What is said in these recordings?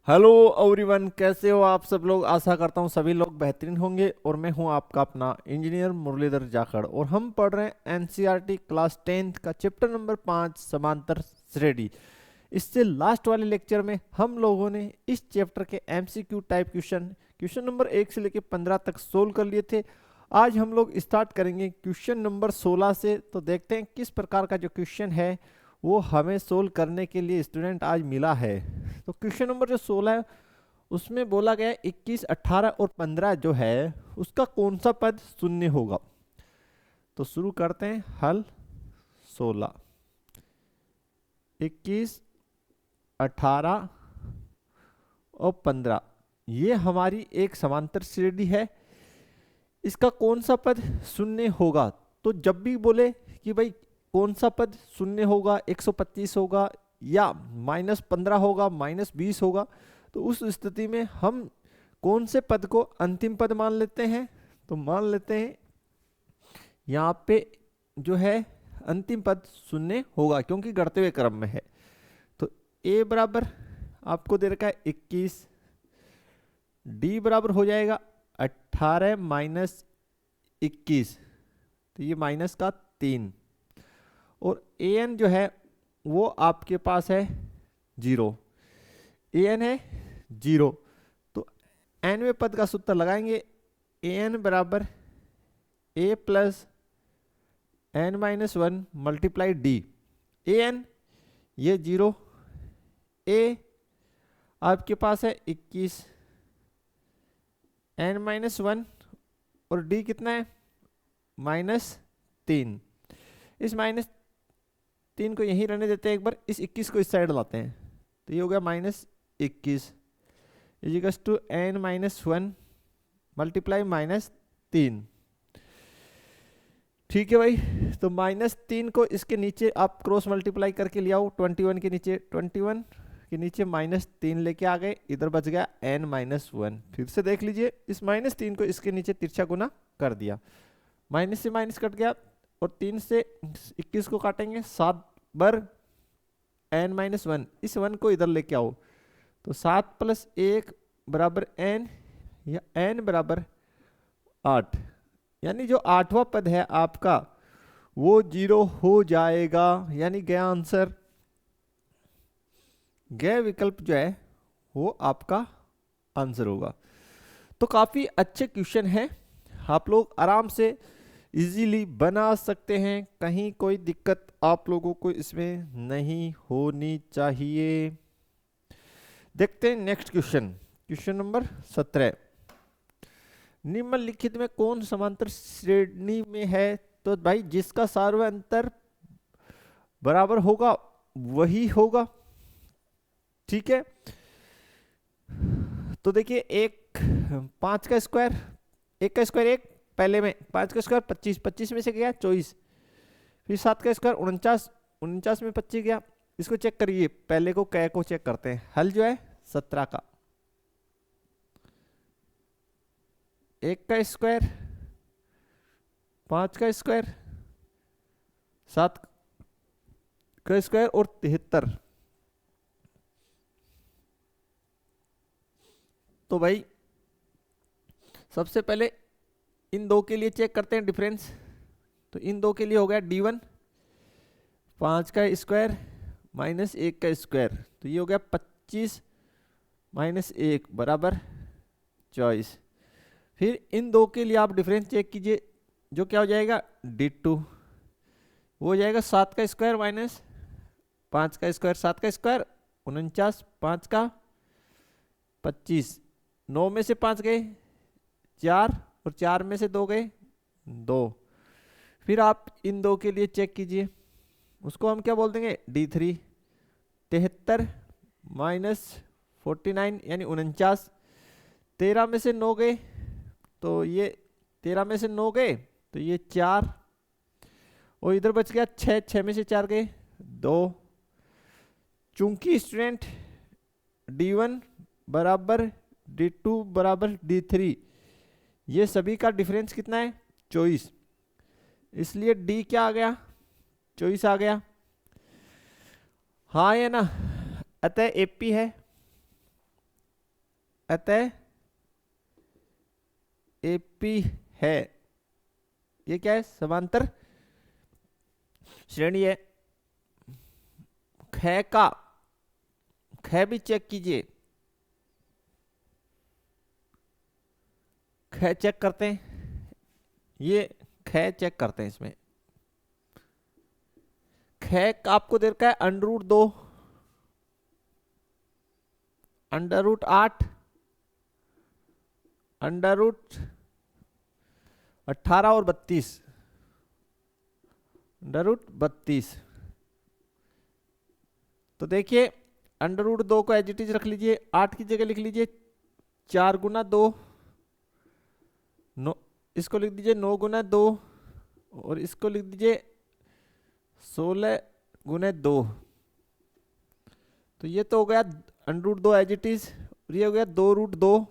Hello everyone, कैसे हो आप सब लोग। आशा करता हूँ सभी लोग बेहतरीन होंगे। और मैं हूँ आपका अपना इंजीनियर मुरलीधर जाखड़, और हम पढ़ रहे हैं एनसीईआरटी क्लास 10th का चैप्टर नंबर 5 समांतर श्रेणी। इससे लास्ट वाले लेक्चर में हम लोगों ने इस चैप्टर के MCQ type question question number 1 से लेकर 15 तक सोल्व कर लिए थे। आज हम लोग स्टार्ट करेंगे क्वेश्चन नंबर 16 से। तो देखते हैं किस प्रकार का जो क्वेश्चन है वो हमें सोल्व करने के लिए स्टूडेंट आज मिला है। तो क्वेश्चन नंबर जो 16 है उसमें बोला गया है 21, 18 और 15 जो है उसका कौन सा पद शून्य होगा। तो शुरू करते हैं हल। 16, 21, 18 और 15 ये हमारी एक समांतर श्रेणी है। इसका कौन सा पद शून्य होगा। तो जब भी बोले कि भाई कौन सा पद शून्य होगा, 125 होगा या -15 होगा, -20 होगा, तो उस स्थिति में हम कौन से पद को अंतिम पद मान लेते हैं। तो मान लेते हैं यहाँ पे जो है अंतिम पद शून्य होगा क्योंकि बढ़ते हुए क्रम में है। तो ए बराबर आपको दे रखा है 21, डी बराबर हो जाएगा 18 माइनस 21, तो ये माइनस का 3, और ए एन जो है वो आपके पास है 0। ए एन है 0, तो एनवें पद का सूत्र लगाएंगे। ए एन बराबर a plus n minus 1 multiply d. A n ये 0, ए आपके पास है 21, एन माइनस 1 और डी कितना है -3। इस -3 को यहीं रहने देते हैं, एक बार इस 21 को इस साइड लाते हैं, तो ये हो गया -21 is equals to n minus 1 multiply -3। ठीक है भाई, तो -3 को इसके नीचे आप क्रॉस मल्टीप्लाई करके ले आओ। 21 के नीचे -3 लेके आ गए, इधर बच गया n माइनस 1। फिर से देख लीजिए, इस -3 को इसके नीचे तिरछा गुना कर दिया, माइनस से माइनस कट गया, और 3 से 21 को काटेंगे, 7 बर n माइनस 1, इस 1 को इधर लेके आओ, तो 7 + 1 बराबर n, या n बराबर 8, यानी जो 8वां पद है आपका वो 0 हो जाएगा। यानी गया आंसर, गया विकल्प जो है वो आपका आंसर होगा। तो काफी अच्छे क्वेश्चन है, आप लोग आराम से इजीली बना सकते हैं, कहीं कोई दिक्कत आप लोगों को इसमें नहीं होनी चाहिए। देखते हैं नेक्स्ट क्वेश्चन, क्वेश्चन नंबर 17। निम्नलिखित में कौन समांतर श्रेणी में है। तो भाई जिसका सार्वअंतर बराबर होगा वही होगा। ठीक है, तो देखिए, 5 का स्क्वायर, 1 का स्क्वायर 1, पहले में 5 का स्क्वायर 25, 25 में से गया 24, फिर 7 का स्क्वायर 49, 49 में 25 गया। इसको चेक करिए, पहले को कै को चेक करते हैं। हल जो है 17 का, 1 का स्क्वायर, 5 का स्क्वायर, 7 का स्क्वायर और 73। तो भाई सबसे पहले इन दो के लिए चेक करते हैं डिफरेंस। तो इन दो के लिए हो गया D1, 5 का स्क्वायर माइनस 1 का स्क्वायर, तो ये हो गया 25 माइनस 1 बराबर 24। फिर इन दो के लिए आप डिफरेंस चेक कीजिए, जो क्या हो जाएगा D2, वो हो जाएगा 7 का स्क्वायर माइनस 5 का स्क्वायर, 7 का स्क्वायर 49, 5 का 25, 9 में से 5 गए 4, और 4 में से 2 गए 2। फिर आप इन दो के लिए चेक कीजिए, उसको हम क्या बोल देंगे D3, 73 माइनस 49 यानी 49, 13 में से 9 गए, तो ये 13 में से 9 गए तो ये 4, और इधर बच गया 6, 6 में से 4 गए 2। चूंकि स्टूडेंट D1 बराबर D2 बराबर D3, ये सभी का डिफरेंस कितना है 24, इसलिए D क्या आ गया 24 आ गया। हाँ या ना, अतः एपी है अतः AP है। ये क्या है? समांतर श्रेणी है। ख भी चेक कीजिए, ख चेक करते हैं। ये ख चेक करते हैं। इसमें ख का आपको दे रखा है √2, √8, √18 और 32, √32। तो देखिए √2 को एज इट इज रख लीजिए, 8 की जगह लिख लीजिए 4 गुना 2, इसको लिख दीजिए 9 गुना 2, और इसको लिख दीजिए 16 गुने 2। तो ये तो हो गया √2 एज इट इज, और ये हो गया 2√2,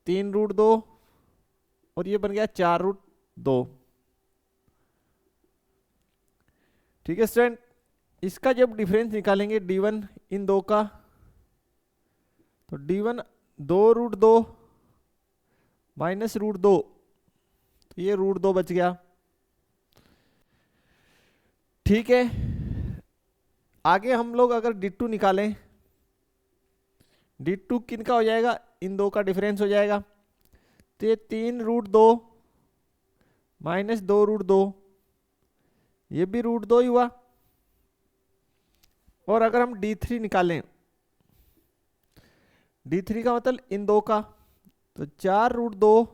3√2, और ये बन गया 4√2। ठीक है स्टूडेंट, इसका जब डिफरेंस निकालेंगे D1 इन दो का, तो D1 2√2 माइनस √2, तो ये √2 बच गया। ठीक है, आगे हम लोग अगर D2 निकालें, D2 किनका हो जाएगा? इन दो का डिफरेंस हो जाएगा। तो ये 3√2 माइनस 2√2, ये भी √2 ही हुआ। और अगर हम D3 निकालें, D3 का मतलब इन दो का, तो 4√2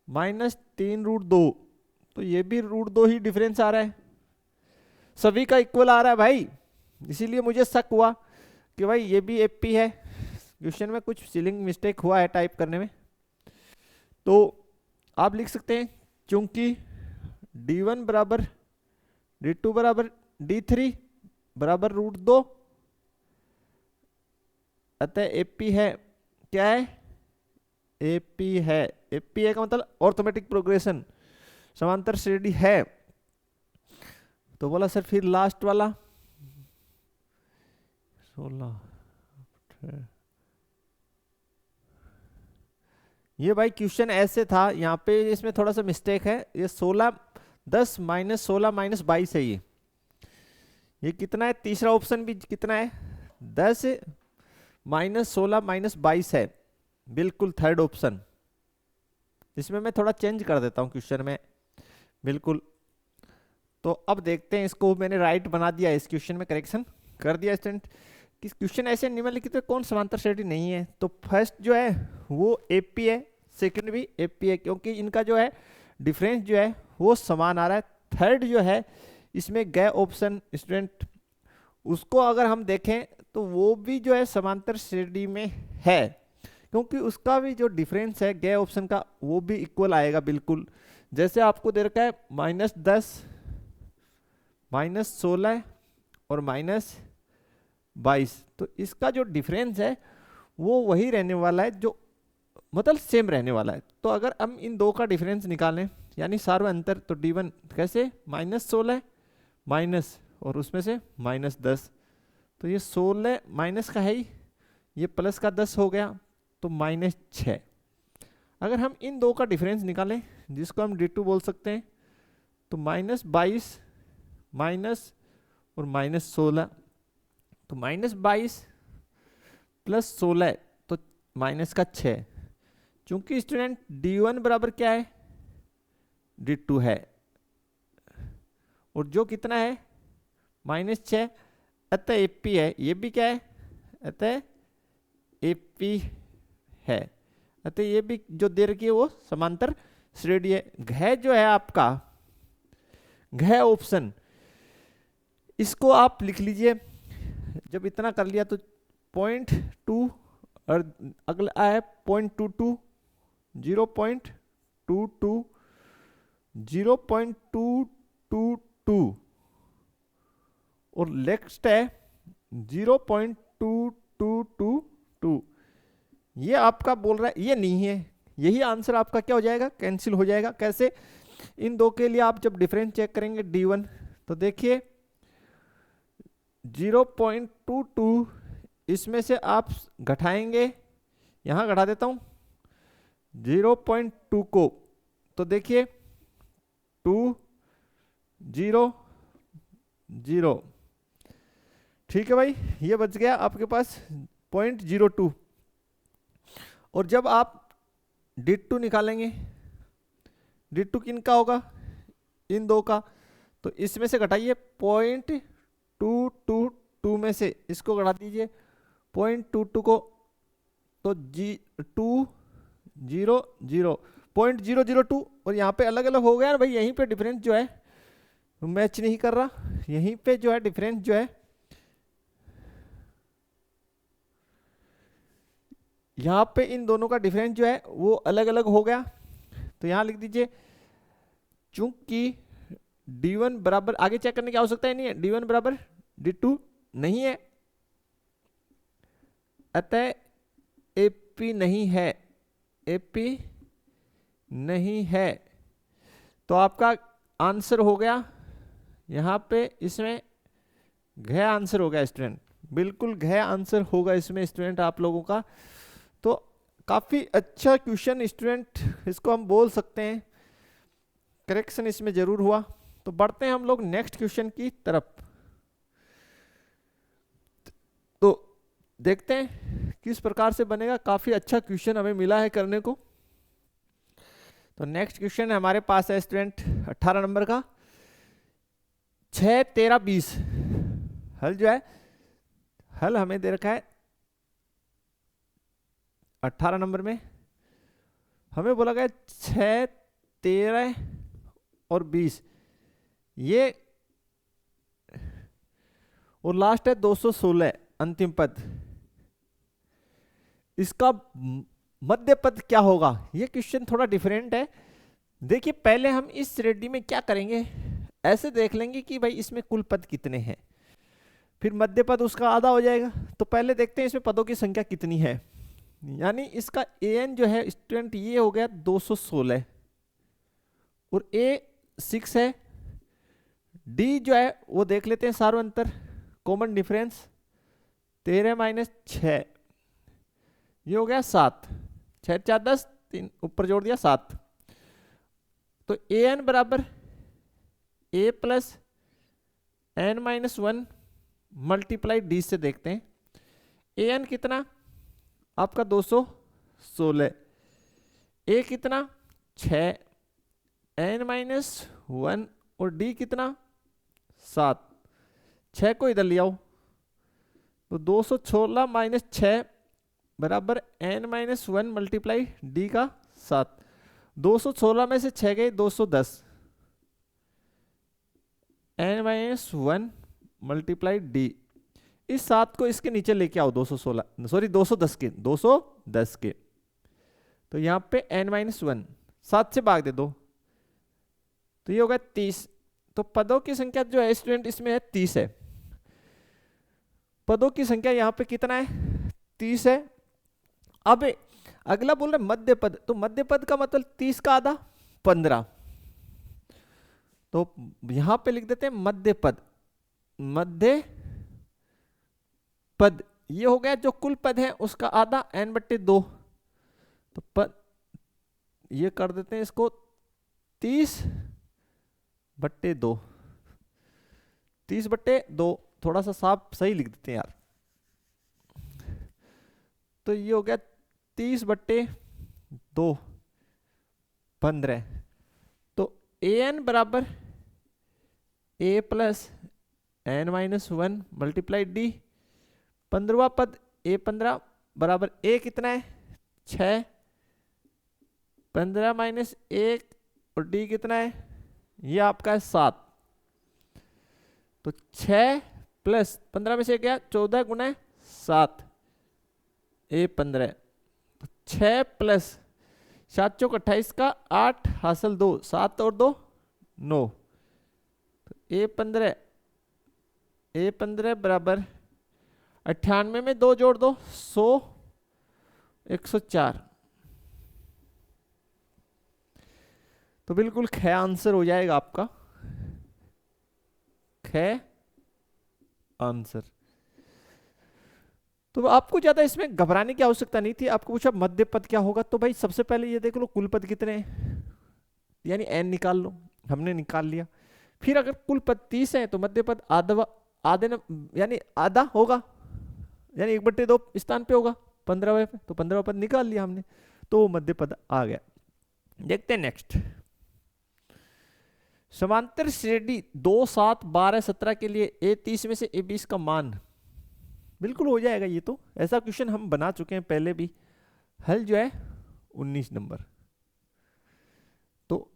माइनस 3√2, तो ये भी √2 ही डिफरेंस आ रहा है, सभी का इक्वल आ रहा है भाई। इसीलिए मुझे शक हुआ कि भाई ये भी AP है। क्वेश्चन में कुछ स्पेलिंग मिस्टेक हुआ है टाइप करने में। तो आप लिख सकते हैं क्योंकि D1 बराबर D2 बराबर D3 बराबर √2, अतः AP है। क्या है? AP है। AP है का मतलब ऑर्थोमेटिक प्रोग्रेशन, समांतर श्रेणी है। तो बोला सर फिर लास्ट वाला 16, ये भाई क्वेश्चन ऐसे था, यहाँ पे इसमें थोड़ा सा मिस्टेक है। ये 10 माइनस 16 माइनस 22 है। ये कितना है? तीसरा ऑप्शन भी कितना है? 10 माइनस 16 माइनस 22 है, बिल्कुल थर्ड ऑप्शन। इसमें मैं थोड़ा चेंज कर देता हूँ क्वेश्चन में, बिल्कुल। तो अब देखते हैं, इसको मैंने राइट बना दिया, इस क्वेश्चन में करेक्शन कर दिया स्टूडेंट। कि क्वेश्चन ऐसे निम्नलिखित में कौन समांतर श्रेणी नहीं है? तो फर्स्ट जो है वो AP है, सेकंड भी AP है, क्योंकि इनका जो है डिफरेंस जो है वो समान आ रहा है। थर्ड जो है इसमें गए ऑप्शन स्टूडेंट, उसको अगर हम देखें तो वो भी जो है समांतर श्रेणी में है, क्योंकि उसका भी जो डिफरेंस है गए ऑप्शन का वो भी इक्वल आएगा बिल्कुल। जैसे आपको दे रखा है -10 -16 और -22, तो इसका जो डिफरेंस है वो वही रहने वाला है, जो मतलब सेम रहने वाला है। तो अगर हम इन दो का डिफरेंस निकालें यानी सार्व अंतर, तो D1 कैसे? -16 माइनस और उसमें से -10, तो ये 16 माइनस का है ही, ये प्लस का 10 हो गया, तो -6। अगर हम इन दो का डिफरेंस निकालें जिसको हम D2 बोल सकते हैं, तो -22 माइनस और -16, तो -22 प्लस 16, तो माइनस का 6। चूंकि स्टूडेंट D1 बराबर क्या है? D2 है, और जो कितना है? -6, अतः AP है। ये भी क्या है? अतः AP है, अतः ये भी जो दे रखी है वो समांतर श्रेणी है। घ जो है आपका, घ ऑप्शन, इसको आप लिख लीजिए। जब इतना कर लिया तो 0.2 और अगला है 0.22, 0.22, 0.222 और नेक्स्ट है 0.2222। ये आपका बोल रहा है ये नहीं है, यही आंसर आपका क्या हो जाएगा? कैंसिल हो जाएगा। कैसे? इन दो के लिए आप जब डिफरेंस चेक करेंगे D1, तो देखिए 0.22 इसमें से आप घटाएंगे, यहाँ घटा देता हूँ 0.2 को, तो देखिए 2 0 0, ठीक है भाई, ये बच गया आपके पास 0.02। और जब आप D2 निकालेंगे, D2 किन का होगा, इन दो का, तो इसमें से घटाइए 0.222 में से इसको घटा दीजिए 0.22 को, तो 0.002, और यहाँ पे अलग अलग हो गया ना भाई, यहीं पे डिफरेंस जो है मैच नहीं कर रहा, यहीं पे जो है डिफरेंस जो है, यहाँ पे इन दोनों का डिफरेंस जो है वो अलग अलग हो गया। तो यहाँ लिख दीजिए चूंकि D1 बराबर, आगे चेक करने की आवश्यकता ही नहीं है, D1 बराबर D2 नहीं है, अतः AP नहीं है, AP नहीं है। तो आपका आंसर हो गया यहाँ पे, इसमें घ आंसर हो गया स्टूडेंट, बिल्कुल घ आंसर होगा इसमें स्टूडेंट आप लोगों का। तो काफी अच्छा क्वेश्चन स्टूडेंट, इसको हम बोल सकते हैं, करेक्शन इसमें जरूर हुआ। तो बढ़ते हैं हम लोग नेक्स्ट क्वेश्चन की तरफ, तो देखते हैं किस प्रकार से बनेगा। काफी अच्छा क्वेश्चन हमें मिला है करने को। तो नेक्स्ट क्वेश्चन हमारे पास है स्टूडेंट 18 नंबर का, 6 13 20। हल जो है, हल हमें दे रखा है 18 नंबर में, हमें बोला गया 6 13 और 20, ये और लास्ट है 216 अंतिम पद, इसका मध्य पद क्या होगा। ये क्वेश्चन थोड़ा डिफरेंट है। देखिए पहले हम इस श्रेणी में क्या करेंगे, ऐसे देख लेंगे कि भाई इसमें कुल पद कितने हैं, फिर मध्य पद उसका आधा हो जाएगा। तो पहले देखते हैं इसमें पदों की संख्या कितनी है, यानी इसका an जो है स्टूडेंट ये हो गया 216 और a 6 है, d जो है वो देख लेते हैं सार्वंतर कॉमन डिफरेंस 13 माइनस 6, ये हो गया 7, 6 4 10, 3 ऊपर जोड़ दिया 7। तो an बराबर a plus n minus 1 multiply d से देखते हैं, an कितना आपका 216, a कितना 6, n माइनस 1 और d कितना 7, 6 को इधर ले आओ, तो 216 माइनस 6 बराबर n माइनस 1 मल्टीप्लाई d का 7, 216 में से 6 गए 210, n माइनस 1 मल्टीप्लाई d, इस 7 को इसके नीचे लेके आओ 216 सॉरी 210 के, तो यहाँ पे n माइनस 1 7 से भाग दे दो, तो ये होगा 30। तो पदों की संख्या जो है स्टूडेंट इसमें है 30 है, पदों की संख्या यहाँ पे कितना है 30 है। अब अगला बोल रहे मध्य पद, तो मध्य पद का मतलब 30 का आधा 15, तो यहां पे लिख देते हैं मध्य पद, मध्य पद ये हो गया जो कुल पद है उसका आधा n/2, तो पद ये कर देते हैं इसको 30/2, 30/2, थोड़ा सा साफ सही लिख देते हैं यार, तो ये हो गया 30/2 15। तो an बराबर a plus n minus 1 multiply d, 15वां पद a15 बराबर a कितना है 6, 15 माइनस 1 और d कितना है ये आपका है 7, तो 6 प्लस 15 में से गया 14 गुना 7 a15, तो 6 प्लस 7 चौक 28 का 8 हासिल 2, 7 और 2 9, तो a15 बराबर 98 में 2 जोड़ दो 100 104, तो बिल्कुल ख आंसर हो जाएगा आपका, ख आंसर। तो आपको ज्यादा इसमें घबराने की आवश्यकता नहीं थी। आपको पूछा मध्य पद क्या होगा, तो भाई सबसे पहले ये देख लो कुल पद कितने हैं, यानी n निकाल लो, हमने निकाल लिया। फिर अगर कुल पद 30 है तो मध्य पद आधे यानी आधा होगा, यानी 1/2 स्थान पे होगा 15वें पे, तो 15वां पद निकाल लिया हमने, तो मध्य पद आ गया। देखते हैं नेक्स्ट। समांतर श्रेणी 2, 7, 12, 17 के लिए A30 में से A20 का मान, बिल्कुल हो जाएगा ये तो, ऐसा क्वेश्चन हम बना चुके हैं पहले भी। हल जो है 19 नंबर, तो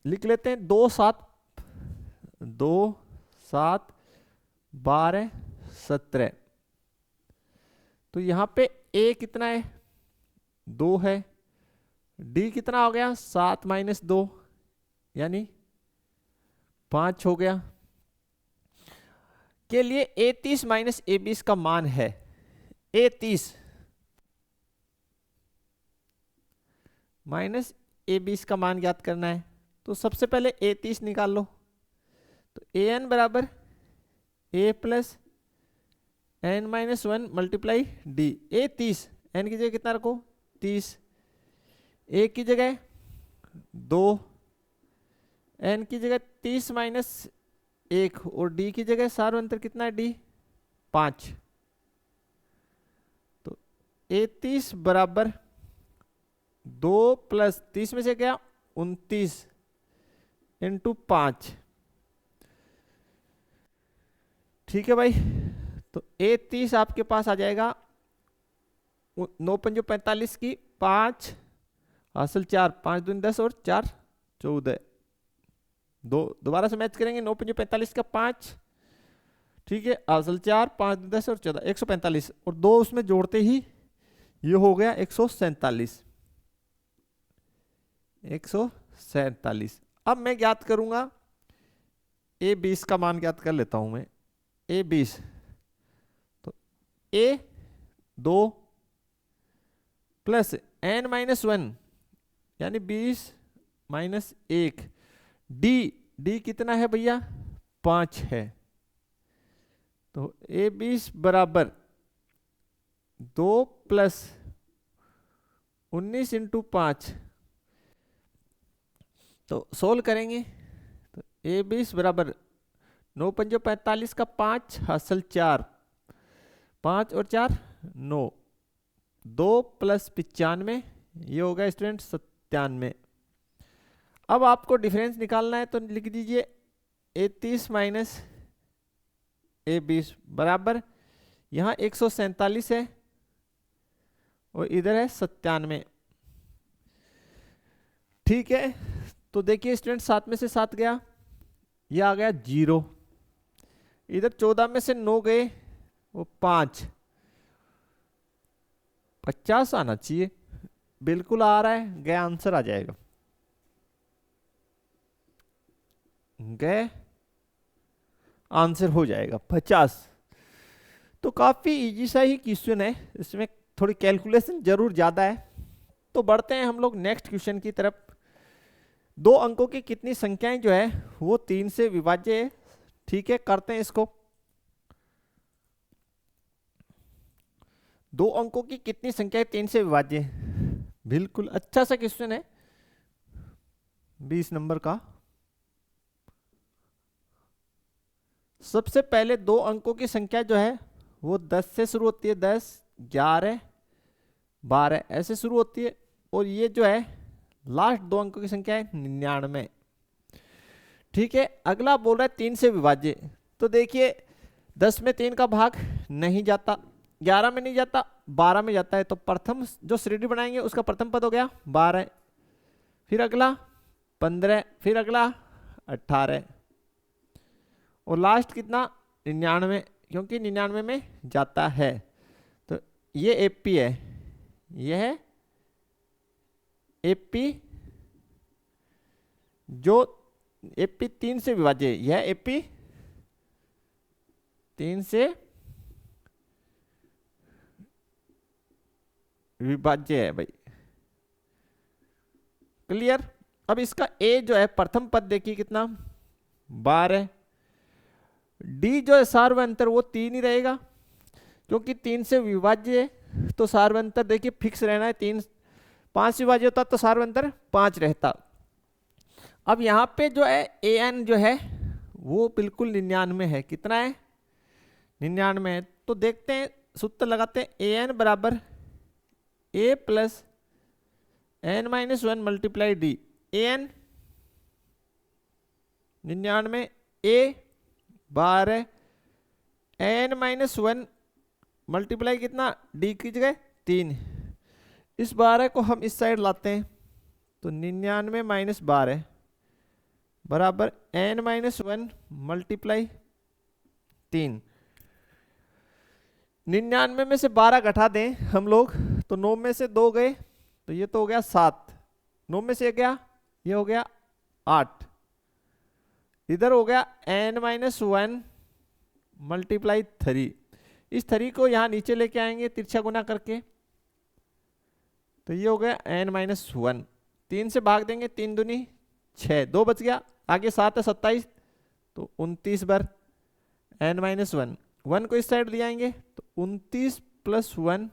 लिख लेते हैं 2, 7, 12, 17। तो यहां पे A कितना है, 2 है, D कितना हो गया 7 - 2 यानी 5 हो गया, के लिए A30 माइनस A20 का मान है। A30 माइनस A20 का मान ज्ञात करना है, तो सबसे पहले A30 निकाल लो। तो AN बराबर A plus N - 1 multiply D। A30 N की जगह कितना रखो 30, A की जगह 2, N की जगह 30 - 1 और D की जगह सार अंतर कितना है D 5। तो A30 बराबर 2 + 30 में से क्या 29 × 5। ठीक है भाई, तो A30 आपके पास आ जाएगा 9 × 5 = 45 की 5 हासिल 4, 5 दूनी 10 और 4 14। दोबारा से मैच करेंगे, 9 × 5 = 45 का 5, ठीक है, हासिल 4, 5 दूनी 10 और 14 145, और 2 उसमें जोड़ते ही ये हो गया 147। अब मैं ज्ञात करूंगा A20 का मान ज्ञात कर लेता हूं मैं। A20 तो A2 प्लस N - 1 यानी 20 - 1 D कितना है भैया 5 है। तो A20 बराबर 2 + 19 × 5। तो सोल्व करेंगे, तो A20 बराबर 9 × 5 = 45 का 5 हासिल 4, 5 और 4 9, 2 + 95 ये होगा स्टूडेंट 97। अब आपको डिफरेंस निकालना है, तो लिख दीजिए A30 माइनस A20 बराबर, यहां 147 है और इधर है 97। ठीक है, तो देखिए स्टूडेंट 7 में से 7 गया, ये आ गया 0, इधर 14 में से 9 गए वो 5, 50 आना चाहिए, बिल्कुल आ रहा है, गया आंसर आ जाएगा, गए आंसर हो जाएगा 50। तो काफी इजी सा ही क्वेश्चन है, इसमें थोड़ी कैलकुलेशन जरूर ज्यादा है। तो बढ़ते हैं हम लोग नेक्स्ट क्वेश्चन की तरफ। 2 अंकों की कितनी संख्याएं जो है वो 3 से विभाज्य है। ठीक है, करते हैं इसको। 2 अंकों की कितनी संख्याएं 3 से विभाज्य है, बिल्कुल अच्छा सा क्वेश्चन है 20 नंबर का। सबसे पहले 2 अंकों की संख्या जो है वो 10 से शुरू होती है, 10, 11, 12 ऐसे शुरू होती है, और ये जो है लास्ट 2 अंकों की संख्या है 99। ठीक है, अगला बोल रहा है 3 से विभाज्य। तो देखिए 10 में 3 का भाग नहीं जाता, 11 में नहीं जाता, 12 में जाता है, तो प्रथम जो श्रेणी बनाएंगे उसका प्रथम पद हो गया 12, फिर अगला 15, फिर अगला 18 और लास्ट कितना 99, क्योंकि 99 में जाता है। तो ये एपी है, यह है एपी, जो एपी 3 से विभाज्य है, यह एपी 3 से विभाज्य है भाई, क्लियर। अब इसका ए जो है प्रथम पद देखिए कितना 12, डी जो है सार्वंतर वो 3 ही रहेगा, क्योंकि 3 से विभाज्य है तो सार्वंतर देखिए फिक्स रहना है, 3 5 से विभाज्य होता तो सार्वंतर 5 रहता। अब यहाँ पे जो है an जो है वो बिल्कुल 99 है। कितना है? 99 है। तो देखते हैं, सूत्र लगाते हैं, an बराबर a plus n-1 multiply D. an 99, a 12, n-1 multiply कितना, d की जगह 3। इस 12 को हम इस साइड लाते हैं तो 99 माइनस 12 बराबर n-1 मल्टीप्लाई 3। 99 में से 12 घटा दें हम लोग तो 9 में से 2 गए तो ये तो हो गया 7, 9 में से गया ये हो गया 8, इधर हो गया n-1 मल्टीप्लाई 3। इस 3 को यहाँ नीचे लेके आएंगे तिरछा गुना करके तो ये हो गया n-1। 3 से भाग देंगे, 3 दूनी 6, 2 बच गया, आगे 7 है 27 तो 29 बार n-1। 1 को इस साइड ले आएंगे तो 29 प्लस 1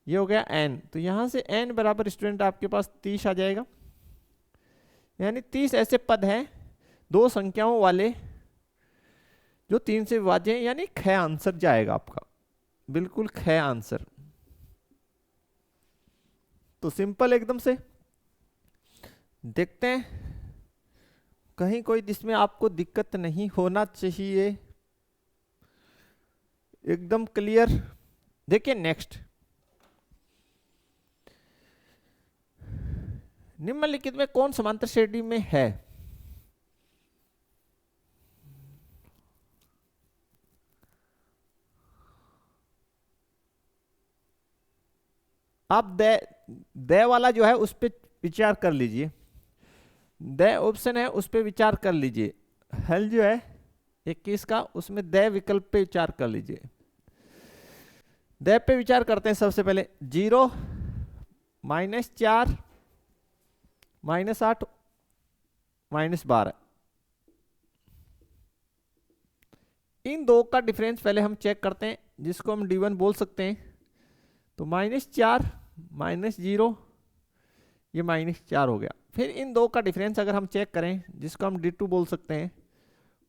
ये हो गया n। तो यहाँ से n बराबर स्टूडेंट आपके पास 30 आ जाएगा। यानी 30 ऐसे पद हैं दो संख्याओं वाले जो 3 से विभाज्य हैं, यानी ख आंसर जाएगा आपका, बिल्कुल ख आंसर। तो सिंपल एकदम से देखते हैं कहीं कोई जिसमें आपको दिक्कत नहीं होना चाहिए, एकदम क्लियर। देखिए नेक्स्ट, निम्नलिखित में कौन समांतर श्रेणी में है? आप दे वाला जो है उस पर विचार कर लीजिए, दे ऑप्शन है उस पर विचार कर लीजिए। हल जो है 21 का उसमें दे विकल्प पे विचार कर लीजिए। दे पे विचार करते हैं सबसे पहले। 0 -4 -8 -12, इन दो का डिफरेंस पहले हम चेक करते हैं जिसको हम D1 बोल सकते हैं। तो -4 -0 ये -4 हो गया। फिर इन दो का डिफरेंस अगर हम चेक करें जिसको हम D2 बोल सकते हैं,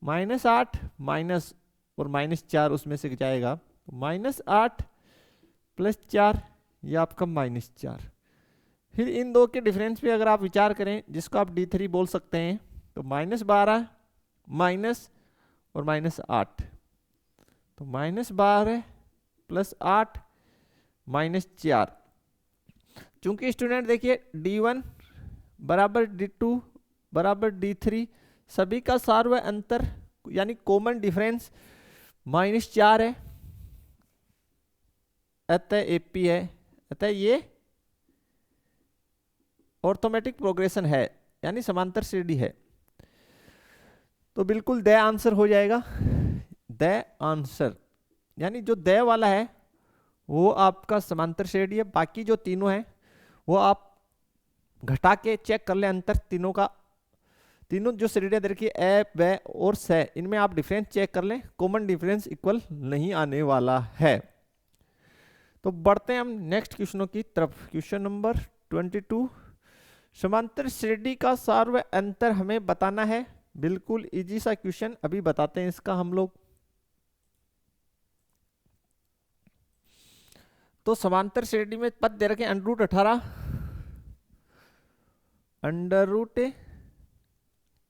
-8 माइनस और -4 उसमें से जाएगा तो -8 + 4 ये आपका -4। फिर इन दो के डिफरेंस पे अगर आप विचार करें जिसको आप D3 बोल सकते हैं तो -12 माइनस और -8 तो -12 + 8 -4। चूंकि स्टूडेंट देखिए D1 बराबर D2 बराबर D3 सभी का सार्व अंतर यानी कॉमन डिफरेंस -4 है, अतः AP है, अतः ये ऑर्थोमेटिक प्रोग्रेशन है यानी समांतर श्रेणी है। तो बिल्कुल द आंसर हो जाएगा, द आंसर यानी जो द वाला है वो आपका समांतर श्रेणी है। बाकी जो तीनों हैं वो आप घटा के चेक कर ले अंतर तीनों का। तीनों जो श्रेणियां देखिए ए, ब और स, इनमें आप डिफरेंस चेक कर लें, कॉमन डिफरेंस इक्वल नहीं आने वाला है। तो बढ़ते हैं हम नेक्स्ट क्वेश्चनों की तरफ। क्वेश्चन नंबर 22, समांतर श्रेणी का सार्व अंतर हमें बताना है। बिल्कुल इजी सा क्वेश्चन, अभी बताते हैं इसका हम लोग। तो समांतर श्रेणी में पद दे रखे √18, √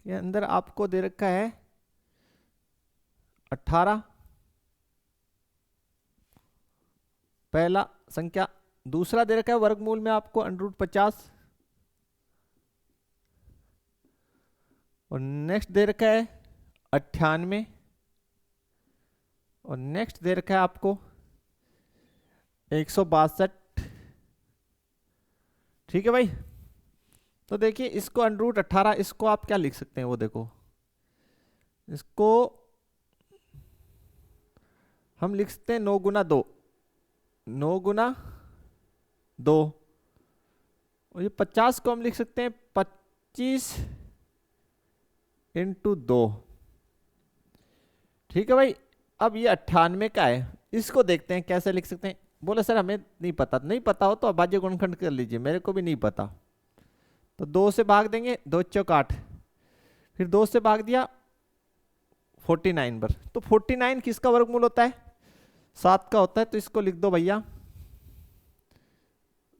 के अंदर आपको दे रखा है 18 पहला संख्या, दूसरा दे रखा है वर्गमूल में आपको √50 और नेक्स्ट दे रखा है 98 और नेक्स्ट दे रखा है आपको 162। ठीक है भाई। तो देखिए इसको √18 इसको आप क्या लिख सकते हैं, वो देखो इसको हम लिख सकते हैं 9 × 2, 9 × 2 और ये 50 को हम लिख सकते हैं 25 × 2। ठीक है भाई। अब ये 98 का है, इसको देखते हैं कैसे लिख सकते हैं। बोले सर हमें नहीं पता, नहीं पता हो तो अभाज्य गुणनखंड कर लीजिए, मेरे को भी नहीं पता। तो 2 से भाग देंगे, 2 चौक 8, फिर 2 से भाग दिया 49 पर। तो 49 किसका वर्गमूल होता है? 7 का होता है। तो इसको लिख दो भैया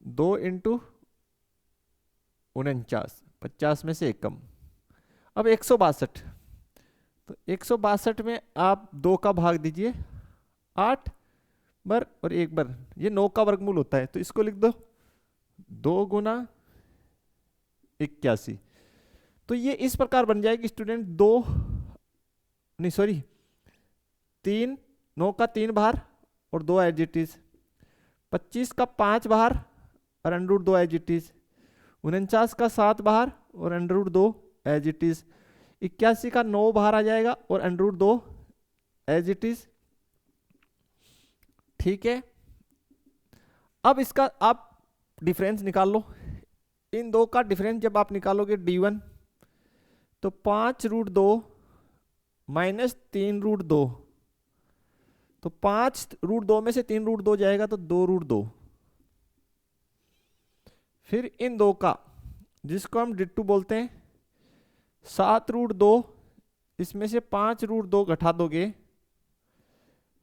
2 इंटू 49, 50 में से 1 कम। अब 162, तो 162 में आप 2 का भाग दीजिए, 8 बर और 1 बर, ये 9 का वर्गमूल होता है। तो इसको लिख दो 2 गुना 81। तो ये इस प्रकार बन जाएगी स्टूडेंट, 3, 9 का 3 बार और 2 एज इट इज, 25 का 5 बार और अंडर 2 एज इट इज, 49 का 7 बार और अंडर 2 एज इट इज, 81 का 9 बाहर आ जाएगा और अंडर 2 एज इट इज। ठीक है, अब इसका आप डिफरेंस निकाल लो। इन दो का डिफरेंस जब आप निकालोगे d1, तो 5√2 माइनस 3√2, तो 5√2 में से 3√2 जाएगा तो 2√2। फिर इन दो का, जिसको हम डिट्टू बोलते हैं, 7√2, इसमें से 5√2 घटा दोगे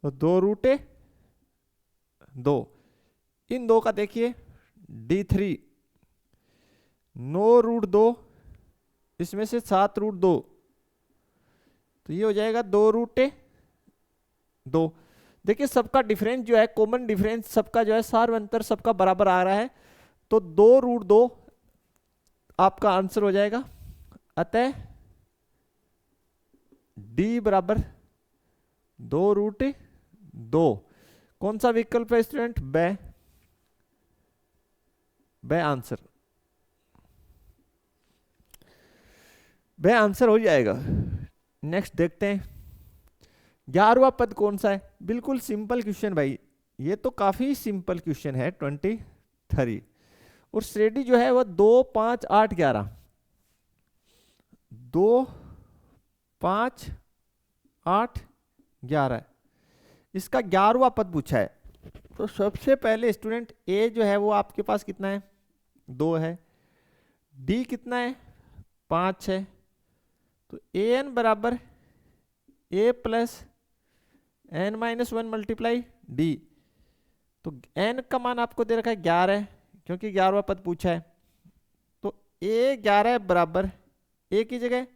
तो 2√2। इन दो का देखिए d3, 9√2, इसमें से 7√2, तो ये हो जाएगा 2√2। देखिए सबका डिफरेंस जो है, कॉमन डिफरेंस सबका जो है, सार अंतर सबका बराबर आ रहा है। तो 2√2 आपका आंसर हो जाएगा। अतः d बराबर 2√2। कौन सा विकल्प है स्टूडेंट? बे आंसर, बे आंसर हो जाएगा। नेक्स्ट देखते हैं 11वां पद कौन सा है। बिल्कुल सिंपल क्वेश्चन भाई, ये तो काफी सिंपल क्वेश्चन है। 23 और श्रेणी जो है वो 2, 5, 8, 11, 2, 5, 8, 11, इसका 11वां पद पूछा है। तो सबसे पहले स्टूडेंट ए जो है वो आपके पास कितना है? 2 है। डी कितना है? 5 है। तो ए एन बराबर a plus n minus 1 multiply d. तो एन का मान आपको दे रखा है 11, क्योंकि 11वां पद पूछा है। तो ए 11 बराबर ए की जगह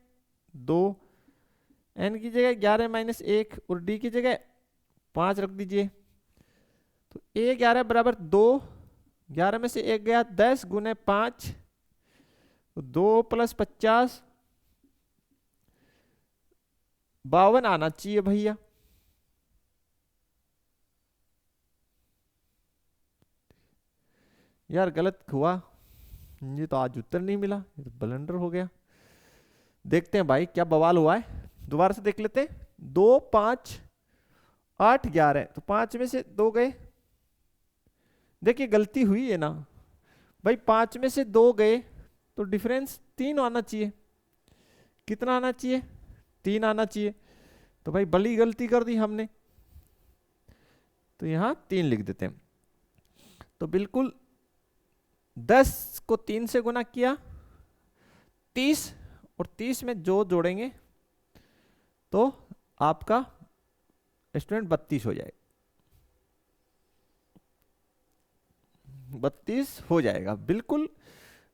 2, एन की जगह 11 माइनस 1 और डी की जगह 5 रख दीजिए। तो ए 11 बराबर 2, 11 में से 1 गया, 10 गुने 5, 2 प्लस 50, 52 आना चाहिए भैया। यार गलत हुआ, ये तो आज उत्तर नहीं मिला, ये तो ब्लंडर हो गया। देखते हैं भाई क्या बवाल हुआ है, दोबारा से देख लेते हैं। 2, 5, 8, 11, तो 5 में से 2 गए। देखिए गलती हुई है ना भाई, 5 में से 2 गए तो डिफरेंस 3 आना चाहिए। कितना आना चाहिए? 3 आना चाहिए। तो भाई बड़ी गलती कर दी हमने, तो यहां 3 लिख देते हैं। तो बिल्कुल 10 को 3 से गुना किया, 30, और 30 में जो जोड़ेंगे तो आपका स्टूडेंट 32 हो जाएगा। 32 हो जाएगा। बिल्कुल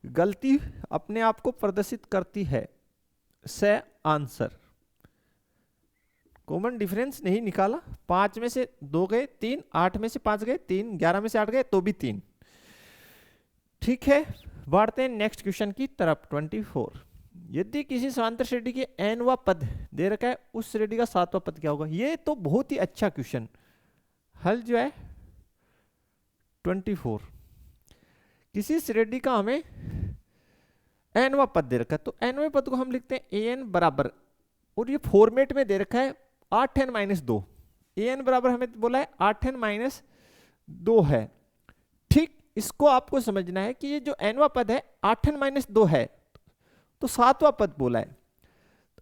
गलती अपने आप को प्रदर्शित करती है। से आंसर कॉमन डिफरेंस नहीं निकाला, 5 में से 2 गए 3, 8 में से 5 गए 3, 11 में से 8 गए तो भी 3। ठीक है, बढ़ते हैं नेक्स्ट क्वेश्चन की तरफ। 24, यदि किसी समांतर श्रेणी के nवां पद दे रखा है, उस श्रेणी का 7वां पद क्या होगा? ये तो बहुत ही अच्छा क्वेश्चन। हल जो है 24, किसी श्रेणी का हमें nवां पद दे रखा है, तो nवें पद को हम लिखते हैं an बराबर, और ये फॉर्मेट में दे रखा है 8n माइनस 2। an बराबर हमें बोला है 8n माइनस 2 है। ठीक, इसको आपको समझना है कि ये जो nवां पद है 8n माइनस 2 है, तो 7वां पद बोला है।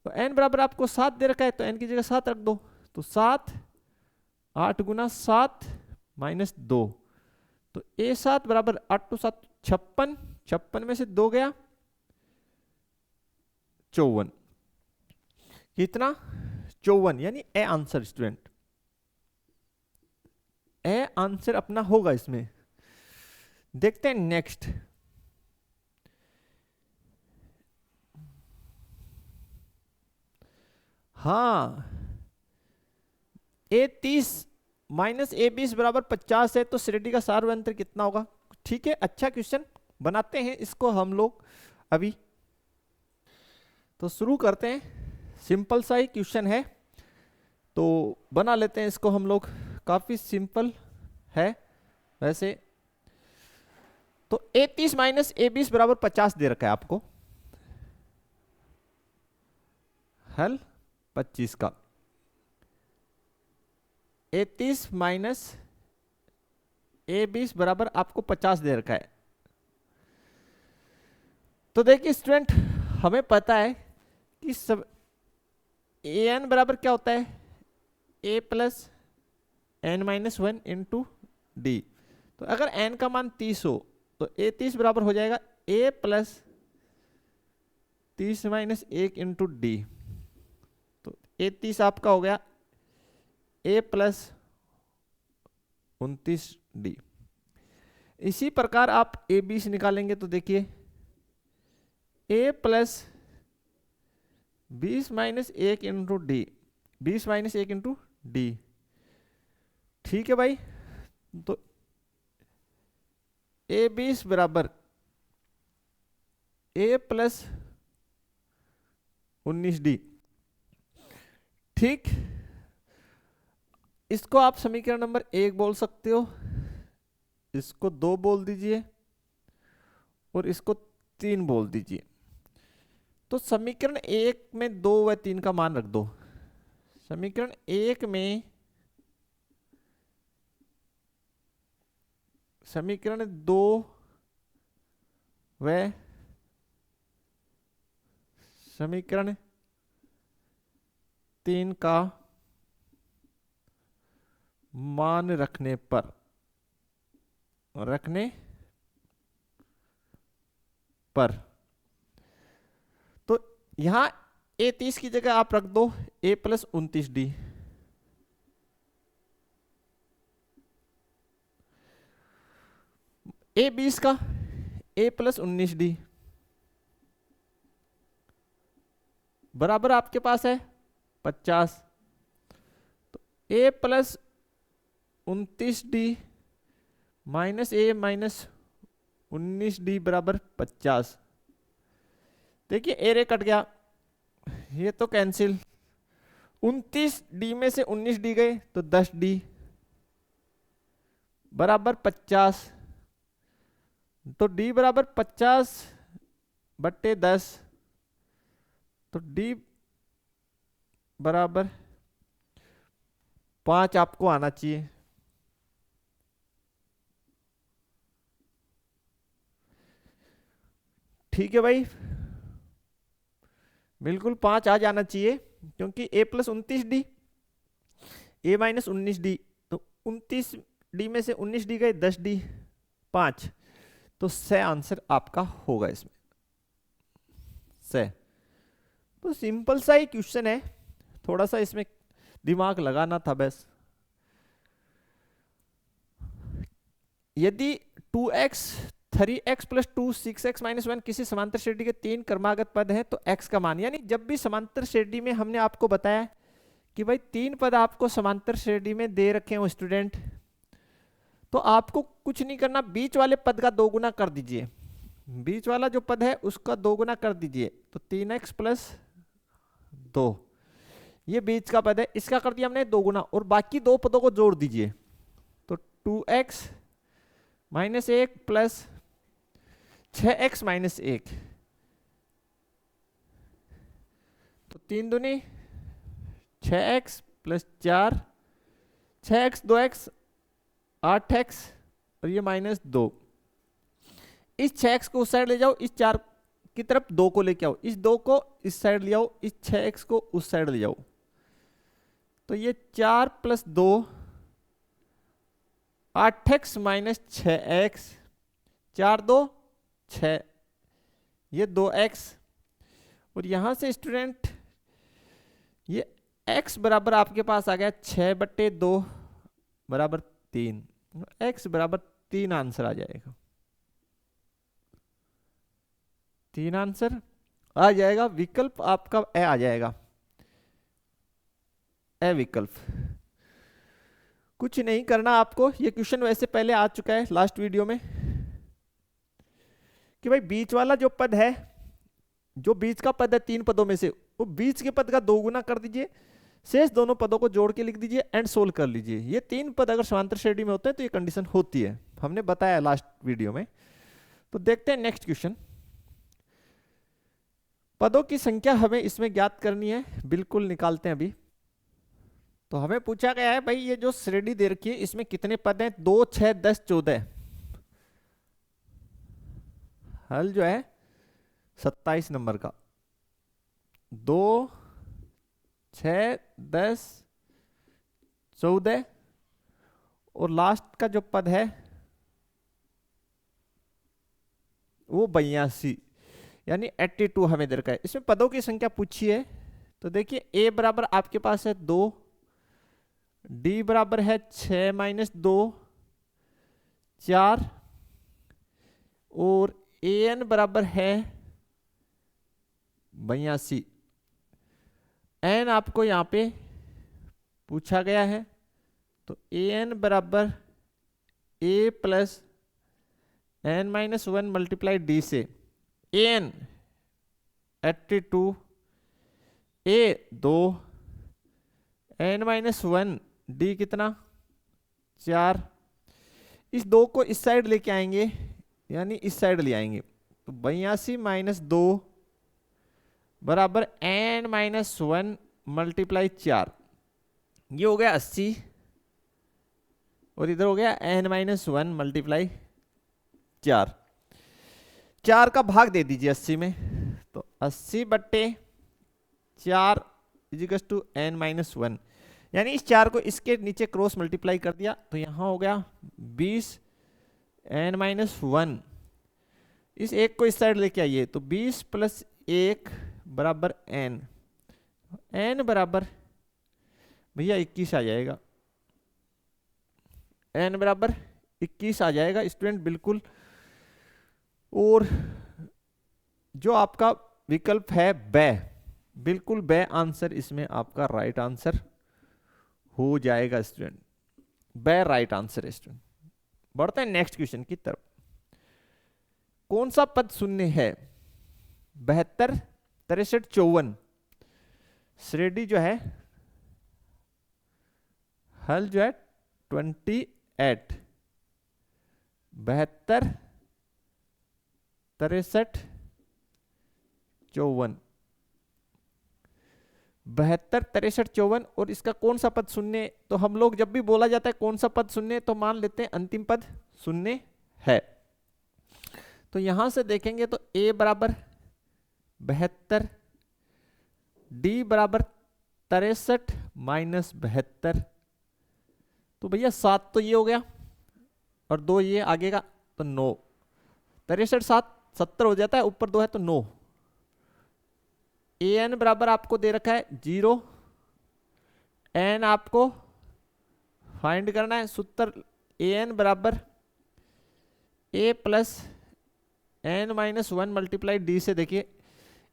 तो n बराबर आपको 7 दे रखा है, तो n की जगह 7 रख दो। तो 7, 8 गुना 7 माइनस 2, तो A7 बराबर 8 तो 7 56, 56 में से 2 गया 54, कितना 54, यानी A answer student, A answer अपना होगा इसमें। देखते हैं नेक्स्ट। हाँ, A30 माइनस A20 बराबर 50 है, तो श्रेणी का सार्वयंत्र कितना होगा? ठीक है, अच्छा क्वेश्चन, बनाते हैं इसको हम लोग अभी। तो शुरू करते हैं, सिंपल सा ही क्वेश्चन है, तो बना लेते हैं इसको हम लोग, काफी सिंपल है वैसे। तो A30 माइनस A20 बराबर 50 दे रखा है आपको, हल 25 का। A30 माइनस A20 बराबर आपको 50 दे रखा है। तो देखिए स्टूडेंट, हमें पता है कि सब an बराबर क्या होता है, a plus n minus 1 into D. तो अगर n का मान 30 हो तो A30 बराबर हो जाएगा a plus 30 minus 1 into D. तो A30 आपका हो गया a प्लस 29 डी। इसी प्रकार आप A20 निकालेंगे तो देखिए a plus 20 minus 1 into D, 20 minus 1 into D. ठीक है भाई, तो A20 बराबर a प्लस 19d। ठीक, इसको आप समीकरण नंबर 1 बोल सकते हो, इसको 2 बोल दीजिए और इसको 3 बोल दीजिए। तो समीकरण 1 में 2 व 3 का मान रख दो। समीकरण 1 में समीकरण 2 व समीकरण 3 का मान रखने पर तो यहां A30 की जगह आप रख दो a प्लस 29d। A20 का a प्लस 19d बराबर आपके पास है 50। तो a plus 29d minus a minus 19d बराबर 50। देखिए एरे कट गया, ये तो कैंसिल। 29d में से 19d गए तो 10d बराबर 50। तो d बराबर 50 बट्टे 10, तो d बराबर 5 आपको आना चाहिए। ठीक है भाई, बिल्कुल 5 आ जाना चाहिए, क्योंकि a plus 29d a minus 19d, तो 29d में से 19d गए 10d 5, तो से आंसर आपका होगा इसमें से। तो सिंपल सा ही क्वेश्चन है, थोड़ा सा इसमें दिमाग लगाना था बस। यदि 2x 3x plus 2 6x minus 1 किसी समांतर श्रेणी के 3 क्रमागत पद हैं तो x का मान, यानी जब भी समांतर श्रेणी में हमने आपको बताया कि भाई 3 पद आपको समांतर श्रेणी में दे रखे हो स्टूडेंट, तो आपको कुछ नहीं करना, बीच वाले पद का 2 गुना कर दीजिए। बीच वाला जो पद है उसका 2 गुना कर दीजिए, तो 3x प्लस 2 ये बीच का पद है, इसका कर दिया हमने 2 गुना, और बाकी 2 पदों को जोड़ दीजिए। तो 2x minus 1 plus 6x minus 1, तो 3 दूनी 6x plus 4, 6x 2x 8x और ये माइनस 2। इस 6x को उस साइड ले जाओ, इस 4 की तरफ 2 को लेके आओ, इस 2 को इस साइड ले आओ, इस 6x को उस साइड ले जाओ। तो ये 4 प्लस 2 8x माइनस 6x, 4 2 6, ये 2x, और यहां से स्टूडेंट ये x बराबर आपके पास आ गया 6/2 बराबर 3, x बराबर 3 आंसर आ जाएगा, 3 आंसर आ जाएगा। विकल्प आपका ए आ जाएगा, ए विकल्प। कुछ नहीं करना आपको, ये क्वेश्चन वैसे पहले आ चुका है लास्ट वीडियो में, कि भाई बीच वाला जो पद है, जो बीच का पद है 3 पदों में से, वो बीच के पद का 2 गुना कर दीजिए, शेष दोनों पदों को जोड़ के लिख दीजिए एंड सोल्व कर लीजिए। ये 3 पद अगर समांतर श्रेणी में होते हैं तो ये कंडीशन होती है, हमने बताया लास्ट वीडियो में। तो देखते हैं नेक्स्ट क्वेश्चन। पदों की संख्या हमें इसमें ज्ञात करनी है, बिल्कुल निकालते हैं अभी। तो हमें पूछा गया है भाई ये जो श्रेणी दे रखी है इसमें कितने पद हैं, 2 6 10 14। हल जो है 27 नंबर का, 2 6 10 14, और लास्ट का जो पद है वो 82, यानी 82 हमें दे रखा है। इसमें पदों की संख्या पूछी है, तो देखिए ए बराबर आपके पास है 2, डी बराबर है 6 माइनस 2 4, और ए एन बराबर है 82। एन आपको यहां पे पूछा गया है, तो ए एन बराबर a plus n minus 1 multiply d से, a n 82, a 2, n minus 1, d कितना 4। इस 2 को इस साइड लेके आएंगे, यानी इस साइड ले आएंगे, तो 82 माइनस 2 बराबर एन माइनस 1 मल्टीप्लाई 4, ये हो गया 80, और इधर हो गया एन माइनस 1 मल्टीप्लाई 4। 4 का भाग दे दीजिए 80 में, तो 80/4 इजिकल्स टू एन माइनस 1, यानी इस 4 को इसके नीचे क्रॉस मल्टीप्लाई कर दिया, तो यहां हो गया 20 एन माइनस 1। इस एक को इस साइड लेके आइए, तो 20 प्लस 1 बराबर एन, एन बराबर भैया 21 आ जाएगा, एन बराबर 21 आ जाएगा स्टूडेंट, बिल्कुल। और जो आपका विकल्प है बे, बिल्कुल बे आंसर इसमें आपका राइट आंसर हो जाएगा स्टूडेंट, बे राइट आंसर है स्टूडेंट। बढ़ते हैं नेक्स्ट क्वेश्चन की तरफ। कौन सा पद शून्य है, 72 63 54। श्रेणी जो है, हल जो है 28, 72 63 54, 72 63 54, और इसका कौन सा पद शून्य। तो हम लोग जब भी बोला जाता है कौन सा पद शून्य, तो मान लेते हैं अंतिम पद शून्य है। तो यहां से देखेंगे तो a बराबर 72, d बराबर 63 माइनस 72, तो भैया 7 तो ये हो गया, और 2 ये आगे का, तो 9, 63 7 70 हो जाता है, ऊपर 2 है तो 9। ए एन बराबर आपको दे रखा है 0, एन आपको फाइंड करना है, सूत्र ए एन बराबर a plus n minus 1 multiply d से। देखिए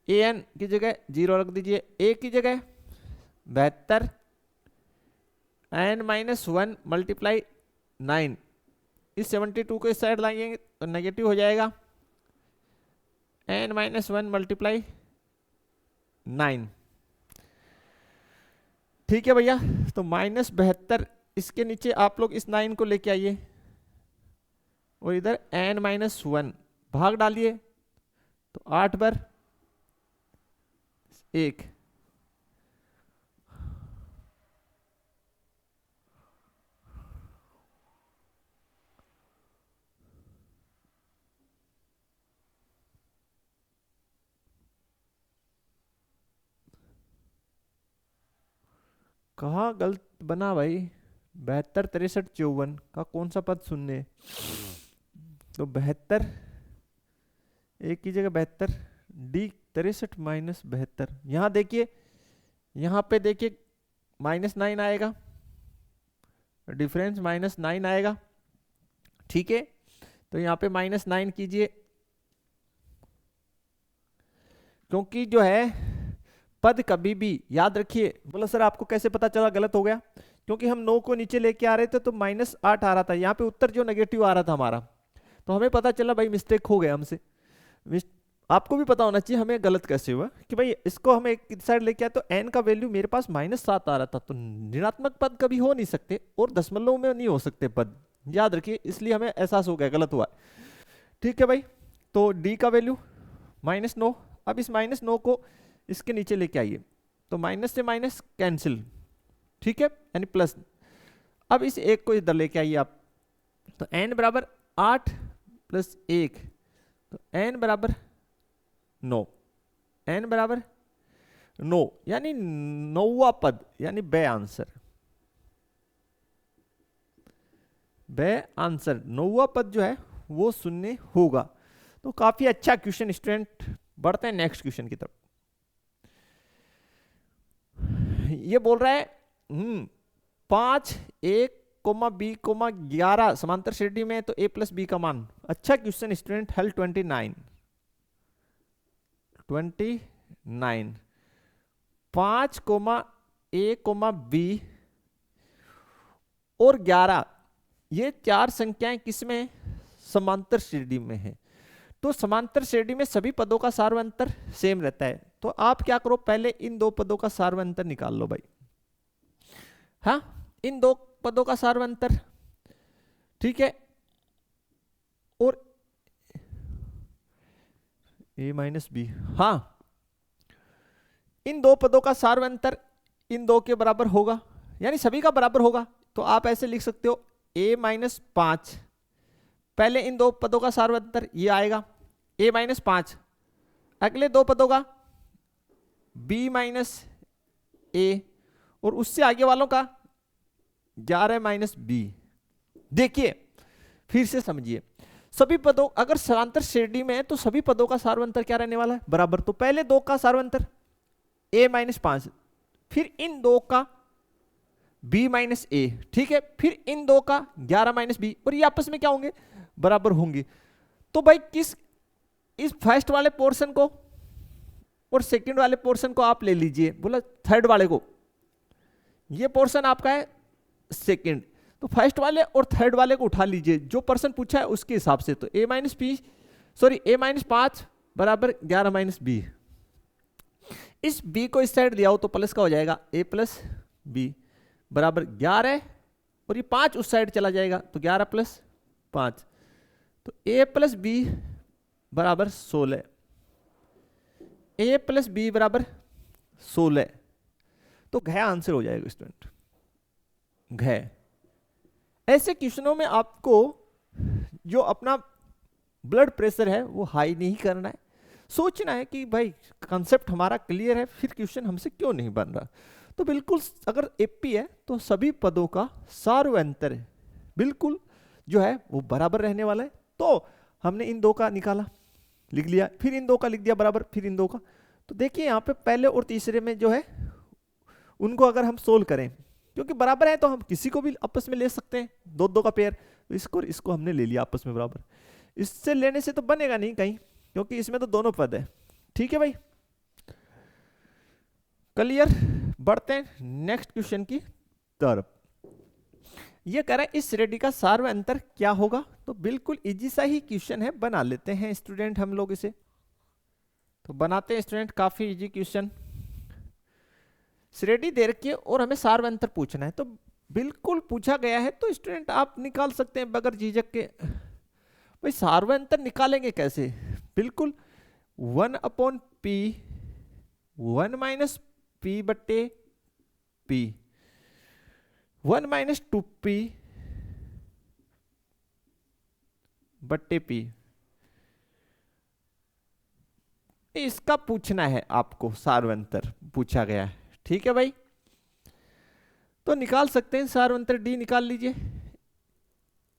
ए एन की जगह 0 रख दीजिए, ए की जगह 72, एन माइनस 1 मल्टीप्लाई 9, इस 72 को इस साइड लाएंगे तो नेगेटिव हो जाएगा, एन माइनस 1 मल्टीप्लाई 9। ठीक है भैया, तो -72 इसके नीचे आप लोग इस 9 को लेके आइए, और इधर n माइनस 1 भाग डालिए, तो 8 बार 1, कहाँ गलत बना भाई, 72 63 54 का कौन सा पद शून्य है? तो 72 एक की जगह 72, डी 63 माइनस 72। यहाँ देखिए, यहाँ पे देखिए -9 आएगा, डिफरेंस -9 आएगा, ठीक है। तो यहाँ पे -9 कीजिए, क्योंकि जो है पद कभी भी याद रखिए। बोला सर आपको कैसे पता चला गलत हो गया? क्योंकि हम 9 को नीचे लेके आ रहे थे तो -8 आ रहा था, यहाँ पे उत्तर जो नेगेटिव आ रहा था हमारा, तो हमें पता चला भाई मिस्टेक हो गया हमसे। आपको भी पता होना चाहिए हमें गलत कैसे हुआ, कि भाई इसको हम एक साइड लेके आए तो n का वैल्यू मेरे पास -7 आ रहा था, तो ऋणात्मक पद कभी हो नहीं सकते और दशमलव में नहीं हो सकते पद, याद रखिए। इसलिए हमें एहसास हो गया गलत हुआ, ठीक है भाई। तो d का वैल्यू -9, अब इस -9 को इसके नीचे लेके आइए, तो माइनस से माइनस कैंसिल, ठीक है, यानी प्लस। अब इस एक को इधर लेके आइए आप, तो n बराबर 8 + 1, तो n बराबर 9, n बराबर 9, यानी 9वां पद, यानी बे आंसर, बे आंसर 9वां पद जो है वो शून्य होगा। तो काफी अच्छा क्वेश्चन स्टूडेंट। बढ़ते हैं नेक्स्ट क्वेश्चन की तरफ। ये बोल रहा है 5 1 b 11 समांतर श्रेणी में, तो a + b का मान। अच्छा क्वेश्चन स्टूडेंट, हल 29 5 a b और 11, ये चार संख्याएं किसमें? समांतर श्रेणी में है। तो समांतर श्रेणी में सभी पदों का सार्वंतर सेम रहता है, तो आप क्या करो, पहले इन दो पदों का सार्वंतर निकाल लो भाई। हाँ, इन दो पदों का सार्वंतर, ठीक है, और a - b, हाँ, इन दो पदों का सार्वंतर इन दो के बराबर होगा, यानी सभी का बराबर होगा। तो आप ऐसे लिख सकते हो a - 5, पहले इन दो पदों का सार्वंतर ये आएगा a - 5, अगले दो पदों का b - a, और उससे आगे वालों का 11 - b। देखिए फिर से समझिए, सभी पदों, अगर समांतर श्रेणी में है तो सभी पदों का सार्वंतर क्या रहने वाला है? बराबर। तो पहले दो का सार्वंतर a - 5, फिर इन दो का b - a, ठीक है, फिर इन दो का 11 - b, और ये आपस में क्या होंगे? बराबर होंगे। तो भाई किस, इस फर्स्ट वाले पोर्शन को और सेकंड वाले पोर्शन को आप ले लीजिए, बोला थर्ड वाले को, ये पोर्शन आपका है सेकंड, तो फर्स्ट वाले और थर्ड वाले को उठा लीजिए, जो पर्सन पूछा है उसके हिसाब से। तो a - 5 बराबर 11 - b, इस b को इस साइड ले आओ तो प्लस का हो जाएगा, a + b बराबर 11, और ये 5 उस साइड चला जाएगा, तो 11 + 5, तो a + b बराबर 16, a + b बराबर 16, तो घ आंसर हो जाएगा स्टूडेंट, घ। ऐसे क्वेश्चनों में आपको जो अपना ब्लड प्रेशर है वो हाई नहीं करना है, सोचना है कि भाई कंसेप्ट हमारा क्लियर है, फिर क्वेश्चन हमसे क्यों नहीं बन रहा। तो बिल्कुल अगर एपी है तो सभी पदों का सार्वंतर बिल्कुल जो है वो बराबर रहने वाला है। तो हमने इन दो का निकाला, लिख लिया, फिर इन दो का लिख दिया बराबर, फिर इन दो का। तो देखिए यहाँ पे पहले और तीसरे में जो है उनको अगर हम सोल्व करें, क्योंकि बराबर है तो हम किसी को भी आपस में ले सकते हैं, दो दो का पेयर, इसको हमने ले लिया आपस में बराबर। इससे लेने से तो बनेगा नहीं कहीं, क्योंकि इसमें तो दोनों पद है, ठीक है भाई, क्लियर। बढ़ते हैं नेक्स्ट क्वेश्चन की तरफ। ये कह रहा है इस श्रेणी का सार्वंतर क्या होगा? तो बिल्कुल इजी सा ही क्वेश्चन है, बना लेते हैं स्टूडेंट हम लोग इसे। तो बनाते हैं स्टूडेंट, काफी इजी क्वेश्चन। श्रेणी दे रखी है और हमें सार्वंतर पूछना है, तो बिल्कुल पूछा गया है तो स्टूडेंट आप निकाल सकते हैं बगैर झिझक के। भाई सार्वंतर निकालेंगे कैसे? बिल्कुल 1/p 1 - p बट्टे p 1 - 2p बट्टे p, इसका पूछना है आपको, सार्वंतर पूछा गया है, ठीक है भाई। तो निकाल सकते हैं, सार अंतर डी निकाल लीजिए,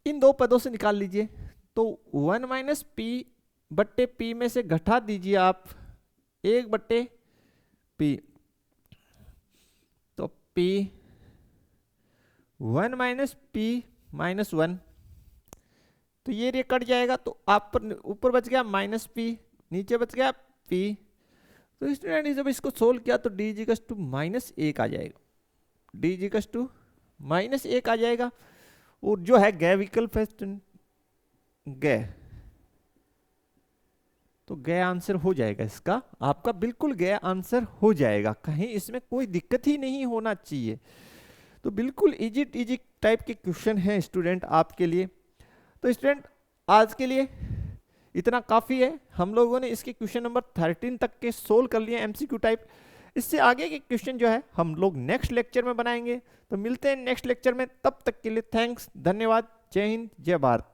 इन दो पदों से निकाल लीजिए। तो 1 माइनस पी बट्टे पी में से घटा दीजिए आप 1 बट्टे पी, तो पी 1 माइनस पी माइनस 1, तो ये कट जाएगा, तो आप ऊपर बच गया माइनस पी, नीचे बच गया पी। तो स्टूडेंट जब इसको सोल्व किया तो डी इक्वल्स टू -1 आ जाएगा, डी इक्वल्स टू -1 आ जाएगा। और जो है गै विकल्प है गै, तो गै आंसर हो जाएगा इसका, आपका बिल्कुल गै आंसर हो जाएगा, कहीं इसमें कोई दिक्कत ही नहीं होना चाहिए। तो बिल्कुल इजी टाइप के क्वेश्चन हैं स्टूडेंट आपके लिए। तो स्टूडेंट आज के लिए इतना काफ़ी है, हम लोगों ने इसके क्वेश्चन नंबर 13 तक के सोल्व कर लिए एमसीक्यू टाइप। इससे आगे के क्वेश्चन जो है हम लोग नेक्स्ट लेक्चर में बनाएंगे। तो मिलते हैं नेक्स्ट लेक्चर में, तब तक के लिए थैंक्स, धन्यवाद, जय हिंद, जय भारत।